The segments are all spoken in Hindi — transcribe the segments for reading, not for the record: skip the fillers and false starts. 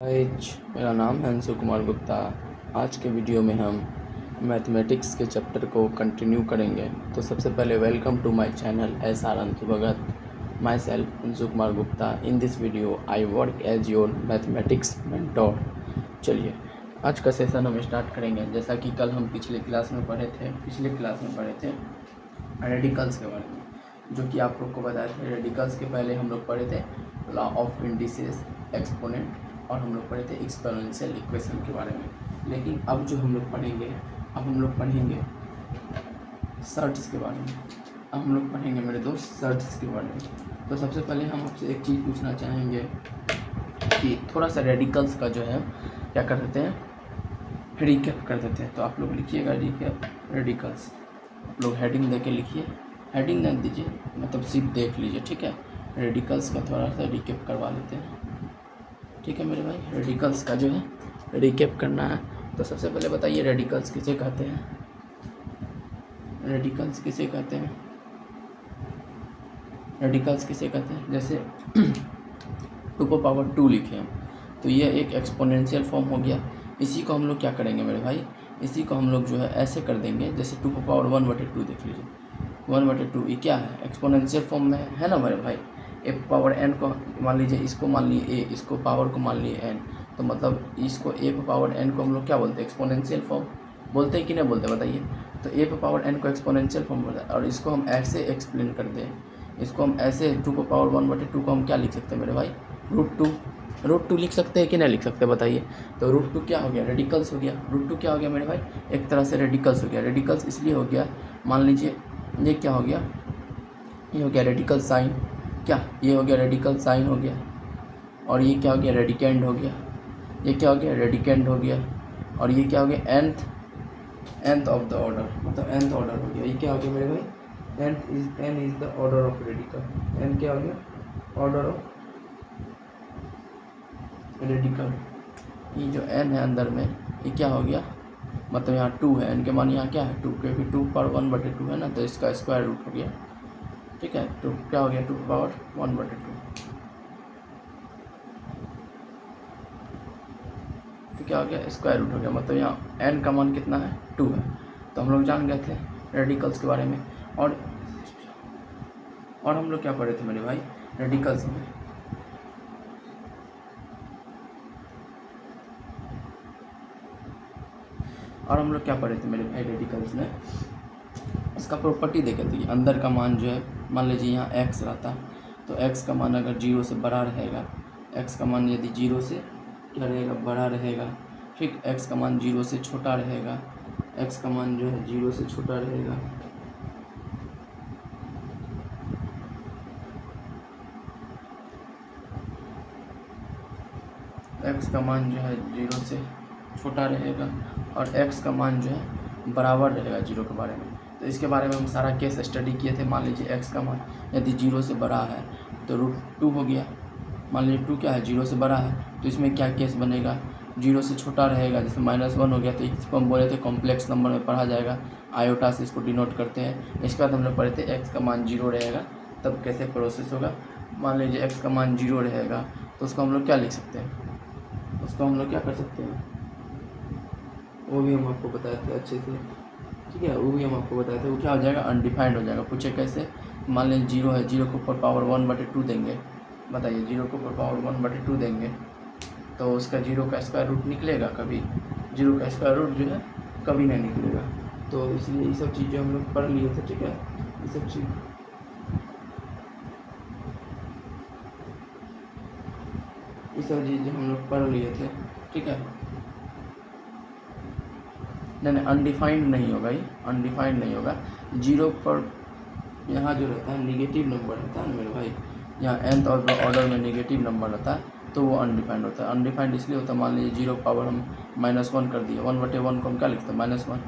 मेरा नाम है अंशु कुमार गुप्ता। आज के वीडियो में हम मैथमेटिक्स के चैप्टर को कंटिन्यू करेंगे। तो सबसे पहले welcome to my channel SR Anshu Bhagat. Myself Anshu Kumar Gupta. In this video I work as your mathematics mentor. चलिए आज का सेशन हम स्टार्ट करेंगे। जैसा कि कल हम पिछले क्लास में पढ़े थे रेडिकल्स के बारे में, जो कि आप लोग को बताए थे। रेडिकल्स के पहले हम लोग पढ़े थे लॉ ऑफ इंडिसेस, एक्सपोनेंट, और हम लोग पढ़े थे एक्सपोनेंशियल इक्वेशन के बारे में। लेकिन अब जो हम लोग पढ़ेंगे सर्ट्स के बारे में। अब हम लोग पढ़ेंगे मेरे दोस्त सर्ट्स के बारे में। तो सबसे पहले हम आपसे एक चीज़ पूछना चाहेंगे कि थोड़ा सा रेडिकल्स का जो है क्या कर देते हैं, रिकैप कर देते हैं। तो आप लोग लिखिएगा रिकैप रेडिकल्स। आप लोग हेडिंग दे के लिखिए, हेडिंग न दीजिए, मतलब सिर्फ देख लीजिए, ठीक है। रेडिकल्स का थोड़ा सा रिकैप करवा लेते हैं, ठीक है मेरे भाई। रेडिकल्स का जो है रिकैप करना है। तो सबसे पहले बताइए रेडिकल्स किसे कहते हैं। रेडिकल्स किसे कहते हैं जैसे 2 को पावर 2 लिखे हम, तो ये एक एक्सपोनेंशियल फॉर्म हो गया। इसी को हम लोग क्या करेंगे मेरे भाई, इसी को हम लोग जो है ऐसे कर देंगे, जैसे 2 को पावर 1/2 देख लीजिए। 1/2 ये क्या है, एक्सपोनेंशियल फॉर्म में है ना मेरे भाई। ए पावर एन को मान लीजिए, इसको मान लिए ए, इसको पावर को मान लिए एन, तो मतलब इसको ए पावर एन को हम लोग क्या बोलते हैं, एक्सपोनेंशियल फॉर्म बोलते हैं कि नहीं बोलते बताइए। तो ए पावर एन को एक्सपोनेंशियल फॉर्म बोलते हैं। और इसको हम ऐसे एक्सप्लेन कर दें, इसको हम ऐसे 2 को पावर 1/2 को हम क्या लिख सकते हैं मेरे भाई, √2 लिख सकते हैं कि नहीं लिख सकते बताइए। तो √2 क्या हो गया, रेडिकल्स हो गया। √2 क्या हो गया मेरे भाई, एक तरह से रेडिकल्स हो गया। रेडिकल्स इसलिए हो गया, मान लीजिए ये क्या हो गया, ये हो गया रेडिकल साइन, क्या ये हो गया रेडिकल साइन हो गया। और ये क्या हो गया, रेडिकेंड हो गया। ये क्या हो गया, रेडिकेंड हो गया। और ये क्या हो गया, nth ऑफ द ऑर्डर, मतलब nth ऑर्डर हो गया। ये क्या हो गया मेरे भाई, n is the order of radical. n क्या हो गया, ऑर्डर ऑफ रेडिकल। ये जो n है अंदर में, ये क्या हो गया, मतलब यहाँ 2 है, n के मान यहाँ क्या है 2, क्योंकि 2 पावर 1/2 है ना, तो इसका स्क्वायर रूट हो गया, ठीक है। तो क्या हो गया, 2 पावर 1/2। तो क्या हो गया, स्क्वायर रूट हो गया, मतलब यहाँ n का मान कितना है, 2 है। तो हम लोग जान गए थे रेडिकल्स के बारे में। और हम लोग क्या पढ़े थे मेरे भाई रेडिकल्स में, रेडिकल्स में इसका प्रॉपर्टी देखे थे। अंदर का मान जो है, मान लीजिए यहाँ x रहता, तो x का मान अगर 0 से बड़ा रहेगा, x का मान यदि 0 से क्या रहेगा, बड़ा रहेगा, ठीक। x का मान 0 से छोटा रहेगा, x का मान जो है 0 से छोटा रहेगा, x का मान जो है 0 से छोटा रहेगा, और x का मान जो है बराबर रहेगा 0 के बारे में। तो इसके बारे में हम सारा केस स्टडी किए थे। मान लीजिए x का मान यदि 0 से बड़ा है तो √2 हो गया। मान लीजिए 2 क्या है, 0 से बड़ा है, तो इसमें क्या केस बनेगा, 0 से छोटा रहेगा, जैसे -1 हो गया, तो इसको हम बोले थे कॉम्प्लेक्स नंबर में पढ़ा जाएगा, आयोटा से इसको डिनोट करते हैं। इसके बाद हम लोग पढ़े थे x का मान 0 रहेगा तब कैसे प्रोसेस होगा। मान लीजिए x का मान 0 रहेगा, तो उसको हम लोग क्या लिख सकते हैं, उसको हम लोग क्या कर सकते हैं, वो भी हम आपको बताए थे अच्छे से, ठीक है। वो भी हम आपको बताए थे, वो क्या हो जाएगा, अनडिफाइंड हो जाएगा। पूछे कैसे, मान लीजिए 0 है, 0 को ऊपर पावर 1/2 देंगे, बताइए 0 को ऊपर पावर 1/2 देंगे, तो उसका 0 का स्क्वायर रूट निकलेगा कभी, 0 का स्क्वायर रूट जो है कभी नहीं निकलेगा। तो इसलिए ये सब चीज़ें हम लोग पढ़ लिए थे, ठीक है। ये सब चीज़ हम लोग पढ़ लिए थे, ठीक है। नहीं, अनडिफाइंड नहीं होगा, ये अनडिफाइंड नहीं होगा। 0 पर यहाँ जो रहता है निगेटिव नंबर रहता है ना मेरे भाई, यहाँ nth ऑर्डर में निगेटिव नंबर रहता है, तो वो अनडिफाइंड होता है। अनडिफाइंड इसलिए होता है, मान लीजिए 0 पावर हम -1 कर दिए, 1/1 को हम क्या लिखते हैं, -1।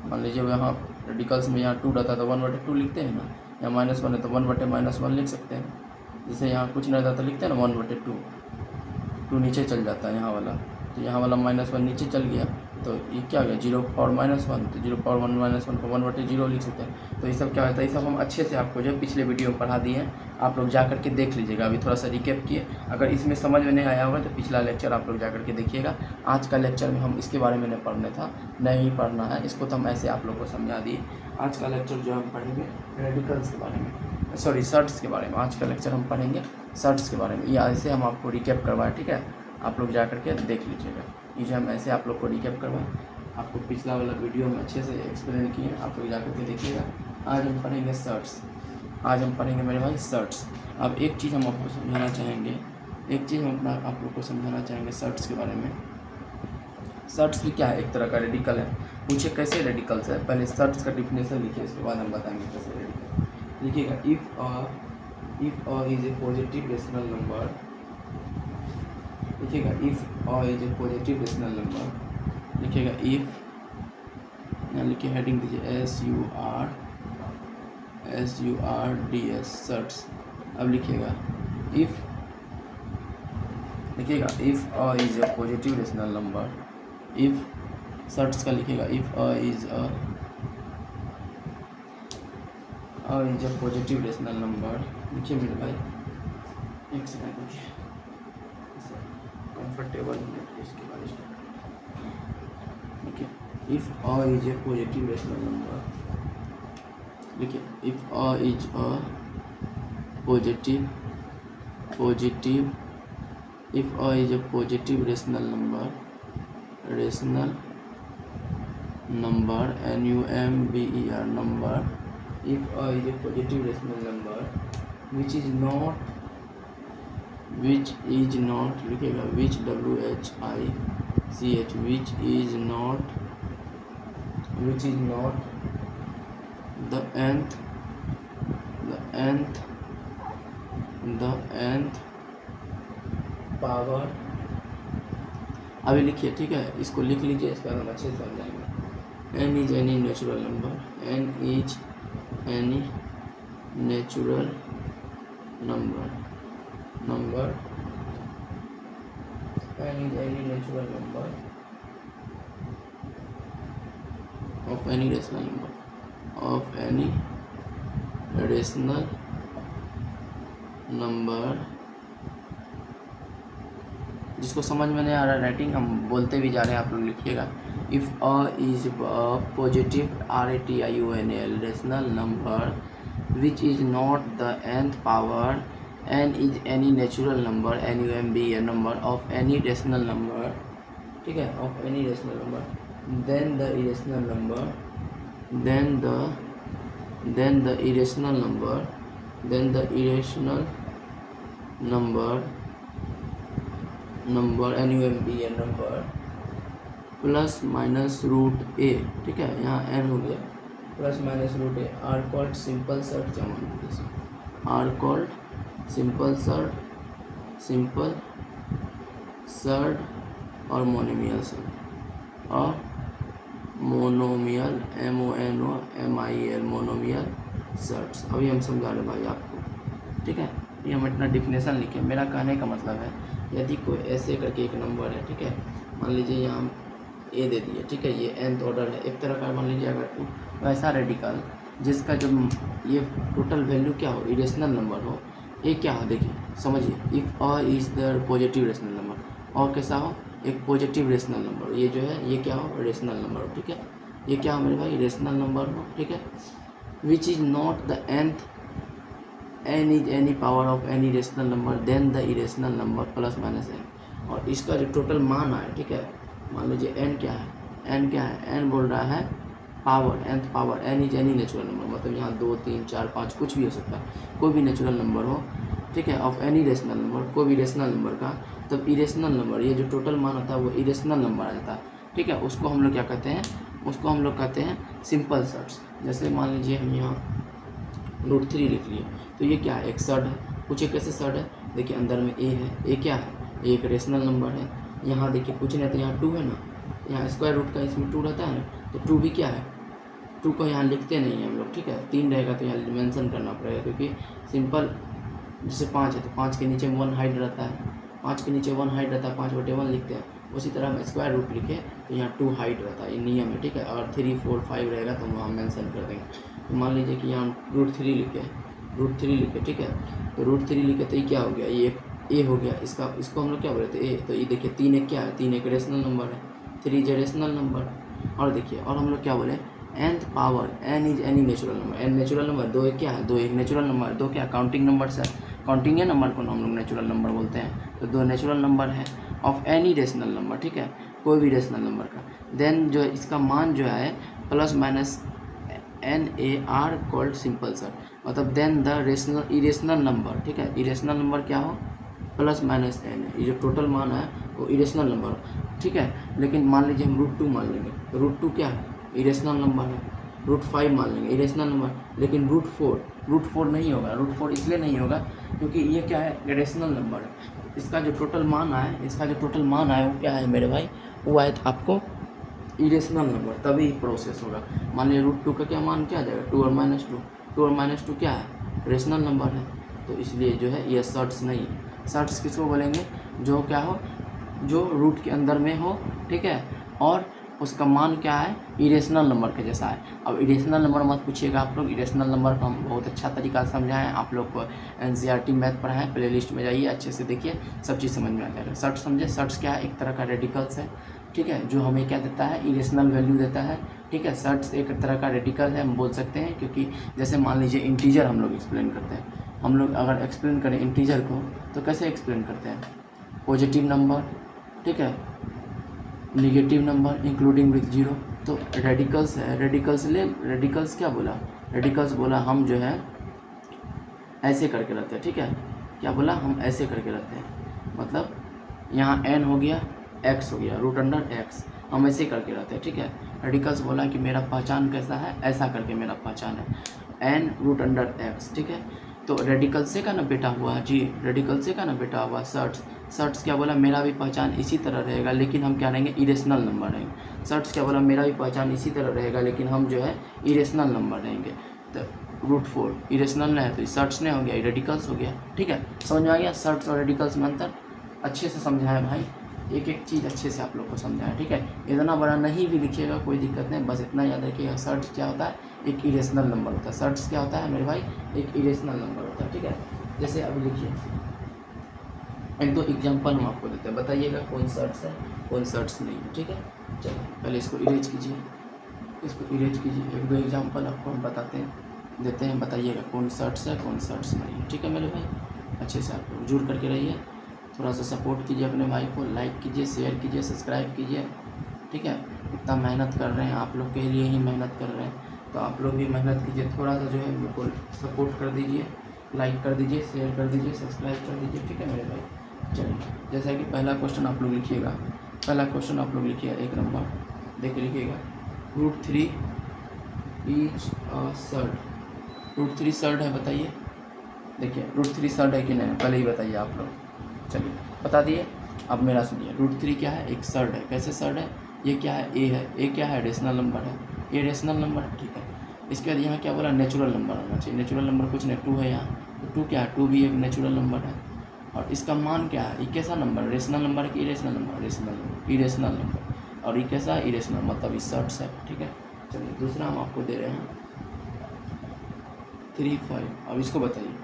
मान लीजिए यहाँ रेडिकल्स में यहाँ 2 रहता है तो 1/2 लिखते हैं ना, यहाँ -1 है तो 1/-1 लिख सकते हैं। जैसे यहाँ कुछ नहीं रहता तो लिखते हैं ना 1/2, 2 नीचे चल जाता है यहाँ वाला, तो यहाँ वाला -1 नीचे चल गया, तो ये क्या हो गया 0 (-1), तो 0 (1 - 1 को 1/0 लिख सकते हैं। तो ये सब क्या होता है, ये सब हम अच्छे से आपको जो है पिछले वीडियो में पढ़ा दिए हैं, आप लोग जा करके देख लीजिएगा। अभी थोड़ा सा रिकैप किए, अगर इसमें समझ में नहीं आया होगा तो पिछला लेक्चर आप लोग जा करके देखिएगा। आज का लेक्चर में हम इसके बारे में नहीं पढ़ना था, नहीं पढ़ना है इसको, तो हम ऐसे आप लोग को समझा दिए। आज का लेक्चर जो हम पढ़ेंगे रेडिकल्स के बारे में, सॉरी सर्ट्स के बारे में। आज का लेक्चर हम पढ़ेंगे सर्ट्स के बारे में, ये ऐसे हम आपको रिकैप करवाएं, ठीक है। आप लोग जा करके देख लीजिएगा, ये जो हम ऐसे आप लोग को रिकैप करवाएं, आपको पिछला वाला वीडियो में अच्छे से एक्सप्लेन किए, आप लोग जा करके देखिएगा। आज हम पढ़ेंगे सर्ट्स, आज हम पढ़ेंगे मेरे भाई सर्ट्स। अब एक चीज़ हम आपको समझाना चाहेंगे, एक चीज़ हम अपना आप लोग को समझाना चाहेंगे सर्ट्स के बारे में। सर्ट्स भी क्या है, एक तरह का रेडिकल है। पूछे कैसे रेडिकल्स है, पहले सर्ट्स का डिफिनेशन लिखिए, इसके बाद हम बताएंगे कैसे रेडिकल। लिखिएगा if a is a positive rational number, लिखिएगा if a is a positive rational number, लिखिएगा इफ़, यहाँ लिखिए हेडिंग दीजिए SURDS सर्ट्स। अब लिखिएगा इफ़, लिखिएगा if a is a positive rational number, if surds का लिखिएगा if a is a positive rational number. लिखिए मेरे भाई, एक सेकंड रुकिए, कंफर्टेबल इसके बाद लिखिए if a is a positive rational number, लिखिए if a is a positive if a is a positive rational number NUMBER number, if a is a positive rational number which is not लिखिएगा which WHICH which is not the nth power. अभी लिखिए, ठीक है, इसको लिख लीजिए, इसका हम अच्छे से समझाएंगे। n is any natural number, n is any natural number of any rational number, जिसको समझ में नहीं आ रहा है राइटिंग हम बोलते भी जा रहे हैं, आप लोग लिखिएगा if a is a positive RATIONAL rational number which is not the nth power, n is any natural number NUMBER number of any rational number, ठीक है, of any rational number, then the irrational number NUMBER number plus minus root a, ठीक है, यहाँ n हो गया, plus minus root a are called simple surd, जमा आर कॉल्ड सिंपल सर्ट और मोनोमियल सर्ट और मोनोमियल MONOMIAL मोनोमियल सर्ट्स। अभी हम समझा रहे भाई आपको, ठीक है। ये हम इतना डिफिनेशन लिखे, मेरा कहने का मतलब है यदि कोई ऐसे करके एक नंबर है, ठीक है, मान लीजिए यहाँ हम ए दे दिए, ठीक है, ये nth ऑर्डर है, एक तरह का मान लीजिए अगर वैसा रेडिकल जिसका जब ये टोटल वैल्यू क्या हो, इरेशनल नंबर हो, ये क्या हो, देखिए समझिए, if a is the positive rational number, और कैसा हो, एक पॉजिटिव रेशनल नंबर, ये जो है ये क्या हो, रेशनल नंबर हो, ठीक है, ये क्या हो मेरे भाई, रेशनल नंबर हो, ठीक है, which is not the nth, n is any power of any rational number then the irrational number plus minus n, और इसका जो टोटल मान आए, ठीक है, मान लीजिए n क्या है, n बोल रहा है power, nth power, n is any natural number, मतलब यहाँ 2 3 4 5 कुछ भी हो सकता है, कोई भी नेचुरल नंबर हो, ठीक है, ऑफ एनी रेशनल नंबर, कोई भी रेशनल नंबर का, तब इरेशनल नंबर, ये जो टोटल मान आता है वो इरेशनल नंबर आता है, ठीक है, उसको हम लोग क्या कहते हैं, उसको हम लोग कहते हैं सिंपल सर्ट्स। जैसे मान लीजिए हम यहाँ √3 लिख लिए, तो ये क्या है, एक सर्ट है, पूछे कैसे सर्ट है, देखिए अंदर में a है, a क्या है, ये एक रेशनल नंबर है, यहाँ देखिए कुछ नहीं, तो यहाँ 2 है ना, यहाँ स्क्वायर रूट का इसमें 2 रहता है, तो 2 भी क्या है, 2 को यहाँ लिखते नहीं हैं हम लोग, ठीक है, 3 रहेगा तो यहाँ मेंशन करना पड़ेगा, क्योंकि सिंपल जैसे 5 है तो 5 के नीचे 1 हाइड रहता है, 5 के नीचे 1 हाइट रहता है, 5/1 लिखते हैं। उसी तरह हम स्क्वायर रूट लिखे तो यहाँ 2 हाइट रहता है, ये नियम है, ठीक है। अगर 3, 4, 5 रहेगा तो हम वहाँ मेंशन कर देंगे। तो मान लीजिए कि यहाँ √3 लिखे, ठीक है। तो √3 लिखे तो ये क्या हो गया, ये ए हो गया, इसको हम लोग क्या बोले थे, ए। तो ये देखिए 3 एक क्या है, 3 एक रेशनल नंबर है, 3 इज ए रेशनल नंबर। और देखिए और हम लोग क्या बोले, nth power, n is any natural number, n natural number, 2 एक क्या है, 2 एक नेचुरल नंबर, 2 क्या काउंटिंग नंबर्स है, काउंटिंग नंबर को हम लोग नेचुरल नंबर बोलते हैं। तो 2 नेचुरल नंबर है ऑफ एनी रेशनल नंबर, ठीक है, कोई भी रेशनल नंबर का। देन जो इसका मान जो है plus minus NAR called simple sir, मतलब then the rational irrational number, ठीक है। इरेशनल नंबर क्या हो, प्लस माइनस n है, ये जो टोटल मान है वो इरेशनल नंबर, ठीक है। लेकिन मान लीजिए हम √2 मान लेंगे, तो √2 क्या है, इरेशनल नंबर है। √5 मान लेंगे, इरेशनल नंबर। लेकिन √4 नहीं होगा। √4 इसलिए नहीं होगा क्योंकि ये क्या है, इरेशनल नंबर है। इसका जो टोटल मान आया वो क्या है मेरे भाई, वो आया था आपको इरेशनल नंबर, तभी प्रोसेस होगा। मान लीजिए √2 का क्या मान क्या आ जाएगा, 2 और -2, 2 और -2 क्या है, रेशनल नंबर है। तो इसलिए जो है ये सर्ट्स नहीं है। सर्ट्स किसको बोलेंगे, जो क्या हो, जो रूट के अंदर में हो, ठीक है, और उसका मान क्या है, इरेशनल नंबर के जैसा है। अब इरेशनल नंबर मत पूछिएगा आप लोग, इरेशनल नंबर को हम बहुत अच्छा तरीका से समझाएं, आप लोग को NCERT मैथ पढ़ाएं, प्लेलिस्ट में जाइए, अच्छे से देखिए, सब चीज़ समझ में आ जाएगा। सर्ट्स समझे, सर्ट्स क्या है, एक तरह का रेडिकल्स है, ठीक है, जो हमें क्या देता है, इरेशनल वैल्यू देता है, ठीक है। सर्ट्स एक तरह का रेडिकल है, हम बोल सकते हैं, क्योंकि जैसे मान लीजिए इंटीजर हम लोग एक्सप्लेन करते हैं, हम लोग अगर एक्सप्लेन करें इंटीजर को तो कैसे एक्सप्लेन करते हैं, पॉजिटिव नंबर, ठीक है, निगेटिव नंबर इंक्लूडिंग विथ 0। तो रेडिकल्स है, रेडिकल्स क्या बोला, रेडिकल्स बोला हम जो है ऐसे करके रहते हैं, ठीक है। क्या बोला, हम ऐसे करके रहते हैं, मतलब यहाँ n हो गया, x हो गया, √x, हम ऐसे करके रहते हैं, ठीक है। रेडिकल्स बोला कि मेरा पहचान कैसा है, ऐसा करके मेरा पहचान है, n √x, ठीक है। तो रेडिकल से का ना बेटा हुआ जी, रेडिकल से का ना बेटा हुआ सर्ट्स क्या बोला, मेरा भी पहचान इसी तरह रहेगा, लेकिन हम क्या रहेंगे, इरेशनल नंबर रहेंगे। सर्ट्स क्या बोला, मेरा भी पहचान इसी तरह रहेगा, लेकिन हम जो है इरेशनल नंबर रहेंगे। तो √4 इरेशनल नहीं है तो सर्ट्स नहीं हो गया, रेडिकल्स हो गया, ठीक है। समझ में आ गया सर्ट्स और रेडिकल्स में अंतर, अच्छे से समझाएं भाई, एक एक चीज़ अच्छे से आप लोग को समझाएं, ठीक है। इतना बड़ा नहीं भी लिखिएगा कोई दिक्कत नहीं, बस इतना याद रखिएगा, सर्ट्स क्या होता है, एक इरेशनल नंबर होता है। सर्ट्स क्या होता है मेरे भाई, एक इरेशनल नंबर होता है, ठीक है। जैसे अभी लिखिए, एक दो एग्जांपल हम आपको देते हैं, बताइएगा कौन सर्ट्स है कौन सर्ट्स नहीं है, ठीक है। चलिए पहले इसको इरेज कीजिए, एक दो एग्जांपल आपको हम देते हैं, बताइएगा कौन सर्ट्स है कौन सर्ट्स नहीं है, ठीक है मेरे भाई। अच्छे से आप लोग जुड़ करके रहिए, थोड़ा सा सपोर्ट कीजिए अपने भाई को, लाइक कीजिए, शेयर कीजिए, सब्सक्राइब कीजिए, ठीक है। इतना मेहनत कर रहे हैं, आप लोग के लिए ही मेहनत कर रहे हैं, तो आप लोग भी मेहनत कीजिए, थोड़ा सा जो है बिल्कुल सपोर्ट कर दीजिए, लाइक कर दीजिए, शेयर कर दीजिए, सब्सक्राइब कर दीजिए, ठीक है मेरे भाई। चलिए जैसा कि पहला क्वेश्चन आप लोग लिखिएगा, एक नंबर देख के लिखिएगा, √3 इज अ सर्ड, √3 सर्ड है, बताइए। देखिए √3 सर्ड है कि नहीं, पहले ही बताइए आप लोग, चलिए बता दिए। अब मेरा सुनिए, √3 क्या है, एक सर्ड है। कैसे सर्ड है, ये क्या है, ए है, ए क्या है, रेशनल नंबर है, ये रेशनल नंबर है, ठीक है। इसके बाद यहाँ क्या बोला, नेचुरल नंबर होना चाहिए, नेचुरल नंबर कुछ नहीं, 2 है यहाँ, तो 2 क्या है, 2 भी एक नेचुरल नंबर है। और इसका मान क्या है, ये कैसा नंबर, रेशनल नंबर है कि इरेशनल नंबर, इरेशनल नंबर, और ये कैसा है, इरेशनल, मतलब ये सर्ट्स है, ठीक है। चलिए दूसरा हम आपको दे रहे हैं 3, 5। अब इसको बताइए,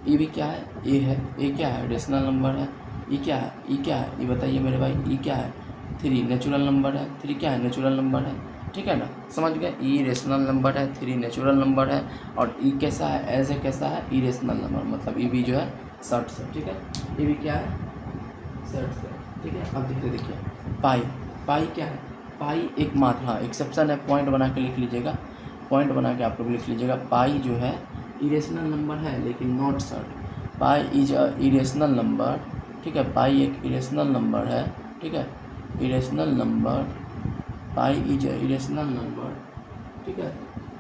ये भी क्या है, ए है, ए क्या है, रेशनल नंबर है, ये क्या है, ये बताइए मेरे भाई, ये क्या है, 3 नेचुरल नंबर है, 3 क्या है, नेचुरल नंबर है, ठीक है ना, समझ गए। ई रेशनल नंबर है, 3 नेचुरल नंबर है, और ई कैसा है, एज ए कैसा है, इरेशनल नंबर, मतलब ये भी जो है सर्ट्स है, ठीक है। ये भी क्या है, सर्ट्स है, ठीक है। अब देखिए पाई क्या है, पाई एक मात्र, हाँ एक्सेप्शन है, पॉइंट बना के लिख लीजिएगा, पॉइंट बना के आप लोग लिख लीजिएगा, पाई जो है इरेशनल नंबर है लेकिन not surd, pi is a irrational number, ठीक है। पाई एक इरेशनल नंबर है, ठीक है, irrational number, pi is a irrational number, ठीक है,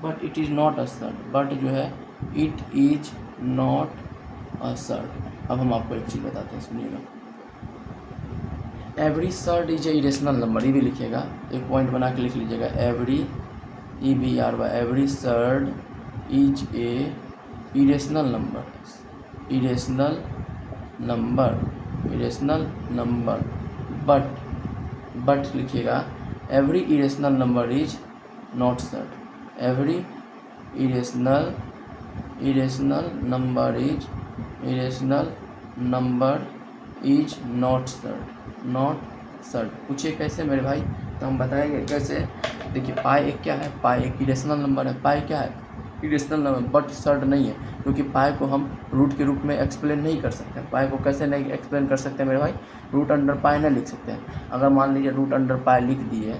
but it is not a surd, but जो है it is not a surd. अब हम आपको एक चीज़ बताते हैं, सुनिएगा, every surd is a irrational number, ये भी लिखिएगा, एक पॉइंट बना के लिख लीजिएगा, every every surd is a irrational number, irrational number but लिखिएगा, every irrational number is not surd. Every irrational number is not surd. पूछिए कैसे मेरे भाई, तो हम बताएंगे कैसे। देखिए पाई एक क्या है, पाई एक इरेशनल नंबर है। पाई क्या है, इरेशनल नंबर, बट सर्ड नहीं है, क्योंकि पाई को हम रूट के रूप में एक्सप्लेन नहीं कर सकते। पाई को कैसे नहीं एक्सप्लेन कर सकते मेरे भाई, रूट अंडर पाई नहीं लिख सकते हैं। अगर मान लीजिए रूट अंडर पाई लिख दिए,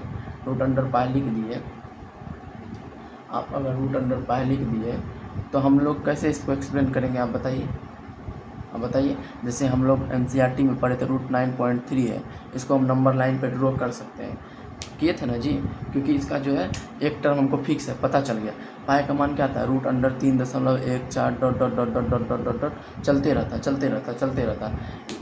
आप अगर रूट अंडर पाई लिख दिए तो हम लोग कैसे इसको एक्सप्लेन करेंगे, आप बताइए। जैसे हम लोग एनसीईआरटी में पढ़े थे रूट 9.3 है, इसको हम नंबर लाइन पे ड्रॉ कर सकते हैं, किए थे ना जी, क्योंकि इसका जो है एक टर्म हमको फिक्स है, पता चल गया। पाई का मान क्या था, रूट अंडर 3.14 डॉट चलते रहता।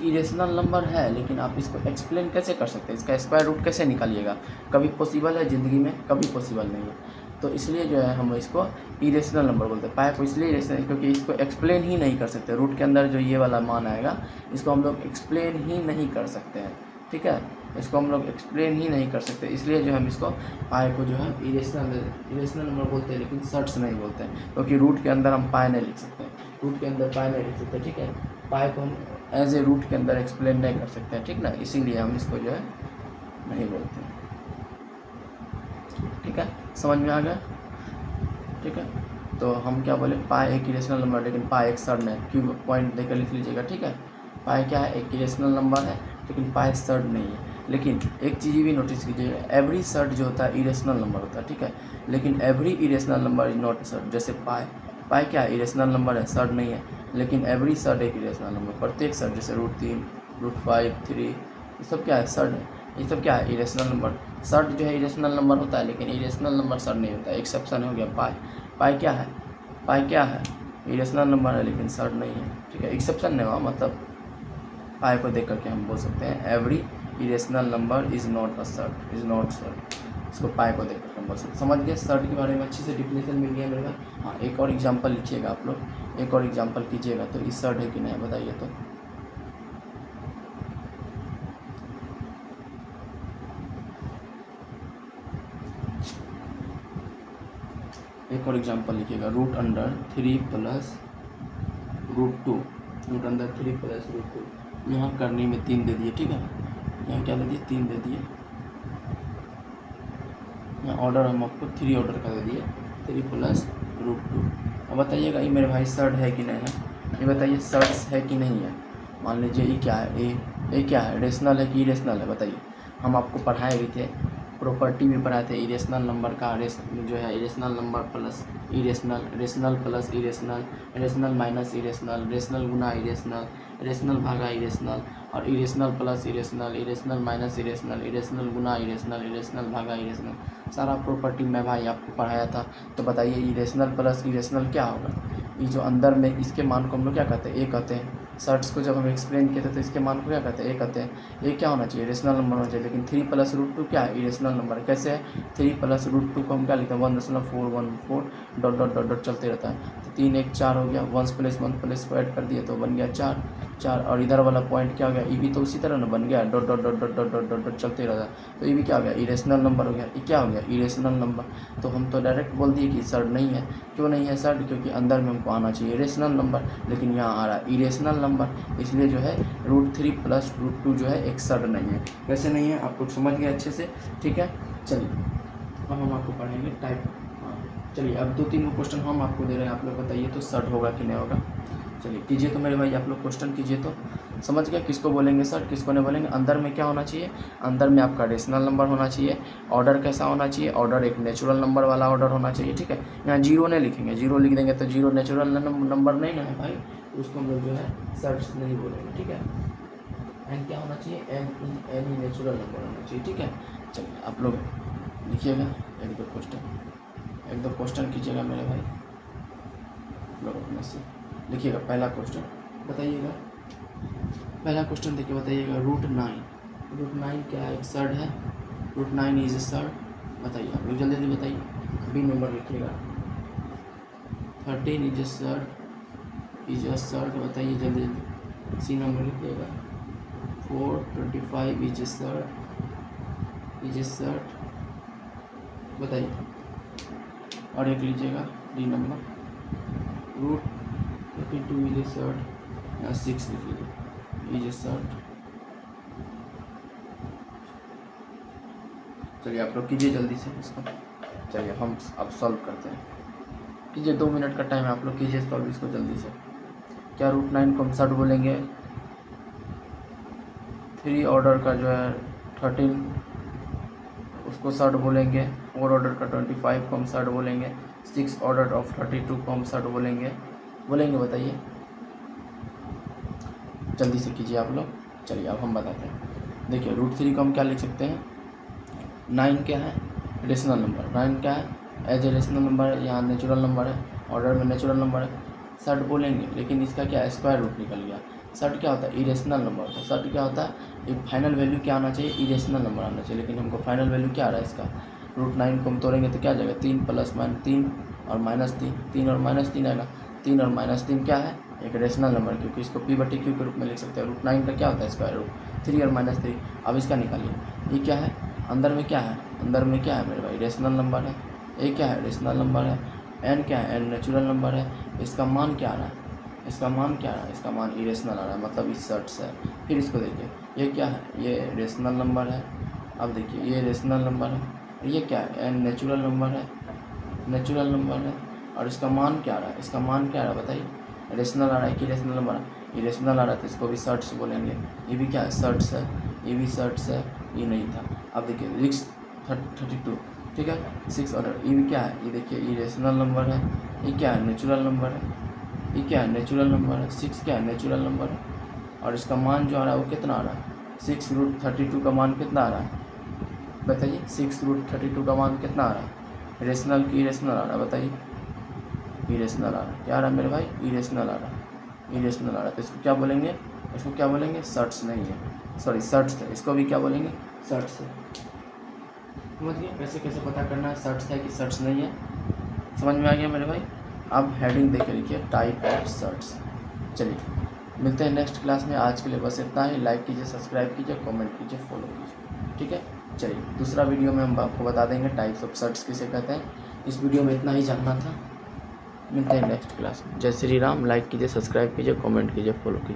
इरेशनल नंबर है, लेकिन आप इसको एक्सप्लेन कैसे कर सकते हैं, इसका स्क्वायर रूट कैसे निकालिएगा, कभी पॉसिबल है ज़िंदगी में, कभी पॉसिबल नहीं है। तो इसलिए जो है हम इसको इरेशनल नंबर बोलते हैं। पाई को इसलिए इरेशनल, क्योंकि इसको एक्सप्लेन ही नहीं कर सकते। रूट के अंदर जो ये वाला मान आएगा, इसको हम लोग एक्सप्लेन ही नहीं कर सकते हैं, ठीक है, इसको हम लोग एक्सप्लेन ही नहीं कर सकते। इसलिए जो हम इसको पाई को जो है इरेशनल नंबर बोलते हैं, लेकिन सर्ट्स नहीं बोलते हैं, क्योंकि रूट के अंदर हम पाई नहीं लिख सकते, ठीक है। पाई को हम एज ए रूट के अंदर एक्सप्लेन नहीं कर सकते हैं, ठीक ना, इसीलिए हम इसको जो है नहीं बोलते हैं, ठीक है, समझ में आ गया, ठीक है। तो हम क्या बोले, पाई एक इरेशनल नंबर, लेकिन पाई एक सर्ड नहीं, क्यों पॉइंट देकर लिख लीजिएगा, ठीक है। पाई क्या है, एक इरेशनल नंबर है, लेकिन पाई सर्ड नहीं है। लेकिन एक चीज़ भी नोटिस कीजिएगा, एवरी सर्ड जो होता है इरेशनल नंबर होता है, ठीक है, लेकिन every irrational number is not surd. जैसे पाई क्या है, इरेशनल नंबर है, सर्ड नहीं है, लेकिन एवरी सर्ड एक इरेशनल नंबर, प्रत्येक सर्ड, जैसे रूट 3, रूट 5, 3, ये सब क्या है, सर्ड है। ये सब क्या है, इरेशनल नंबर। सर्ड जो है इरेशनल नंबर होता है, लेकिन इरेशनल नंबर सर्ड नहीं होता है। एक्सेप्शन हो गया पाई क्या है, इरेशनल नंबर है, लेकिन सर्ड नहीं है, ठीक है। एक्सेप्शन नहीं हुआ, मतलब पाई को देख करके हम बोल सकते हैं every irrational number is not surd. इसको पाई को देख करके हम बोल सकते हैं। समझ गए, सर्ड के बारे में अच्छी से डिफिनेशन मिल गया मेरे को। हाँ, एक और एग्जांपल लिखिएगा आप लोग, एक और एग्जांपल कीजिएगा, तो इस सर्ड है कि नहीं बताइए। तो एक और एग्जांपल लिखिएगा, रूट अंडर 3 प्लस रूट 2, यहाँ करने में 3 दे दिए, ठीक है, यहाँ क्या दे दिए, 3 दे दिए। यहाँ ऑर्डर हम आपको 3 ऑर्डर का दे दिए, 3 प्लस रूट 2। अब बताइएगा ये मेरे भाई सर्ड है कि नहीं है, ये बताइए सर्ड्स है कि नहीं है। मान लीजिए ये क्या है, ए क्या है, रेशनल है कि इरेशनल है, बताइए। हम आपको पढ़ाए भी थे, प्रॉपर्टी में पढ़ाए थे, इरेशनल नंबर का जो है irrational number plus irrational, rational plus irrational, rational minus irrational, rational गुना इरेशनल, इरेशनल भागा इरेशनल, और irrational plus irrational, irrational minus irrational, irrational गुना इरेशनल, इरेशनल भागा इरेशनल, सारा प्रॉपर्टी में भाई आपको पढ़ाया था। तो बताइए इरेशनल प्लस इरेशनल क्या होगा, ये जो अंदर में इसके मान को हम लोग क्या कहते हैं, ए कहते हैं। सर्ट्स को जब हम एक्सप्लेन किए थे तो इसके मान को क्या कहते हैं, ए कहते हैं। ये क्या होना चाहिए, रेशनल नंबर होना चाहिए, लेकिन 3 प्लस रूट 2 क्या है, इरेशनल नंबर। कैसे है, 3 प्लस रूट 2 को हम क्या लिखते हैं, 1.414 डॉट डॉट डॉट डॉट चलते रहता है। तो 3 1 4 हो गया, 1 प्लस 1 प्लस को ऐड कर दिया तो बन गया 4, और इधर वाला पॉइंट क्या हो गया, ये भी तो उसी तरह ना बन गया, dot dot dot dot dot dot dot dot चलते रहता है। तो ये भी क्या हो गया, इरेशनल नंबर हो गया। ये क्या हो गया, इरेशनल नंबर। तो हम तो डायरेक्ट बोल दिए कि सर्ड नहीं है। क्यों नहीं है सर्ड, क्योंकि अंदर में हमको आना चाहिए रेशनल नंबर, लेकिन यहाँ आ रहा है इरेशनल नंबर, इसलिए जो है रूट 3 प्लस रूट 2 जो है एक सर्ड नहीं है। वैसे नहीं है, आप लोग समझ गए अच्छे से, ठीक है। चलिए अब हम आपको पढ़ेंगे टाइप। चलिए अब 2-3 क्वेश्चन हम आपको दे रहे हैं, आप लोग बताइए तो सर्ड होगा कि नहीं होगा। चलिए कीजिए तो मेरे भाई, आप लोग क्वेश्चन कीजिए तो। समझ गया किसको बोलेंगे सर्ड, किसको नहीं बोलेंगे। अंदर में क्या होना चाहिए, अंदर में आपका रेशनल नंबर होना चाहिए। ऑर्डर कैसा होना चाहिए, ऑर्डर एक नेचुरल नंबर वाला ऑर्डर होना चाहिए, ठीक है। यहाँ जीरो नहीं लिखेंगे, जीरो लिख देंगे तो जीरो नेचुरल नंबर नहीं ना है भाई, उसको हम लोग जो है सर्ड्स नहीं बोलेंगे, ठीक है। एंड क्या होना चाहिए, एनी नेचुरल नंबर होना चाहिए, ठीक है। चलिए आप लोग लिखिएगा, एक दो क्वेश्चन कीजिएगा मेरे भाई, लोग अपने से लिखिएगा। पहला क्वेश्चन बताइएगा, पहला क्वेश्चन देखिए, बताइएगा रूट 9 क्या है, एक सर्ड है, रूट 9 इज ए सर्ड। बताइए आप लोग जल्दी बताइए, बी नंबर लिखिएगा। 13 इज ए सर्ड, बताइए जल्दी। सी नंबर लिखिएगा, 425 इज शर्ट बताइए। और एक लीजिएगा डी नंबर, √32 इज शर्ट, यहाँ 6 लिख लीजिए, इज शर्ट। चलिए आप लोग कीजिए जल्दी से इसको। चलिए हम अब सॉल्व करते हैं, कीजिए 2 मिनट का टाइम है, आप लोग कीजिए सॉल्व इसको जल्दी से। क्या √9 को हम शर्ट बोलेंगे, 3 ऑर्डर का जो है 13 उसको शर्ट बोलेंगे, 4 ऑर्डर का 25 को हम शर्ट बोलेंगे, 6 ऑर्डर ऑफ 32 को हम शर्ट बोलेंगे बताइए जल्दी से कीजिए आप लोग। चलिए अब हम बताते हैं। देखिए √3 को हम क्या लिख सकते हैं, 9 क्या है रेशनल नंबर, 9 क्या है एज ए रेशनल नंबर है, यहाँ नेचुरल नंबर है, ऑर्डर में नेचुरल नंबर है, शर्ट बोलेंगे, लेकिन इसका क्या स्क्वायर रूट निकल गया। शर्ट क्या होता है इरेशनल नंबर होता है, शर्ट क्या होता है एक फाइनल वैल्यू क्या आना चाहिए इरेशनल नंबर आना चाहिए, लेकिन हमको फाइनल वैल्यू क्या आ रहा है इसका, √9 को हम तोड़ेंगे तो क्या आ जाएगा 3 + -3 और -3, 3 और -3 आएगा, 3 और -3 क्या है एक रेशनल नंबर, क्योंकि इसको P/Q के रूप में लिख सकते हैं। √9 का क्या होता है स्क्वायर रूट, 3 और -3। अब इसका निकालिए, ये क्या है अंदर में क्या है, अंदर में क्या है मेरे भाई रेशनल नंबर है, ए क्या है रेशनल नंबर है, एन क्या है एन नेचुरल नंबर है, इसका मान क्या आ रहा है, इसका मान क्या आ रहा है, इसका मान इरेशनल आ रहा है, मतलब इस शर्ट से। फिर इसको देखिए ये क्या है ये रेशनल नंबर है, अब देखिए ये रेशनल नंबर है, ये क्या है एन नेचुरल नंबर है, नेचुरल नंबर है, और इसका मान क्या आ रहा है, इसका मान क्या आ रहा है बताइए, रेशनल आ रहा है कि रेशनल नंबर है, ये रेशनल आ रहा है तो इसको भी शर्ट्स बोलेंगे, ये भी क्या है शर्ट्स है, ये भी शर्ट्स है, ये नहीं था। अब देखिए 32 ठीक है, 6 ऑर्डर, ये भी क्या है ये देखिए ये रेशनल नंबर है, ये क्या है नेचुरल नंबर है, ये क्या है नेचुरल नंबर है, 6 क्या है नेचुरल नंबर है, और इसका मान जो आ रहा है वो कितना आ रहा है 6√32 का मान कितना आ रहा है बताइए, 6√32 का मान कितना आ रहा है, रेशनल की इरेशनल आ रहा है बताइए, इरेशनल आ रहा है, क्या आ रहा है मेरे भाई इरेशनल आ रहा है, इरेशनल आ रहा है, तो इसको क्या बोलेंगे, इसको क्या बोलेंगे शर्ट्स नहीं है, सॉरी शर्ट्स है, इसको भी क्या बोलेंगे शर्ट्स है। समझ गए कैसे कैसे पता करना है शर्ट्स है कि शर्ट्स नहीं है, समझ में आ गया मेरे भाई। अब हेडिंग देख लिखिए टाइप ऑफ शर्ट्स। चलिए मिलते हैं नेक्स्ट क्लास में, आज के लिए बस इतना ही। लाइक कीजिए, सब्सक्राइब कीजिए, कमेंट कीजिए, फॉलो कीजिए, ठीक है। चलिए दूसरा वीडियो में हम आपको बता देंगे टाइप्स ऑफ शर्ट्स किसे कहते हैं। इस वीडियो में इतना ही जानना था, मिलते हैं नेक्स्ट क्लास में। जय श्री राम। लाइक कीजिए, सब्सक्राइब कीजिए, कमेंट कीजिए, फॉलो कीजिए।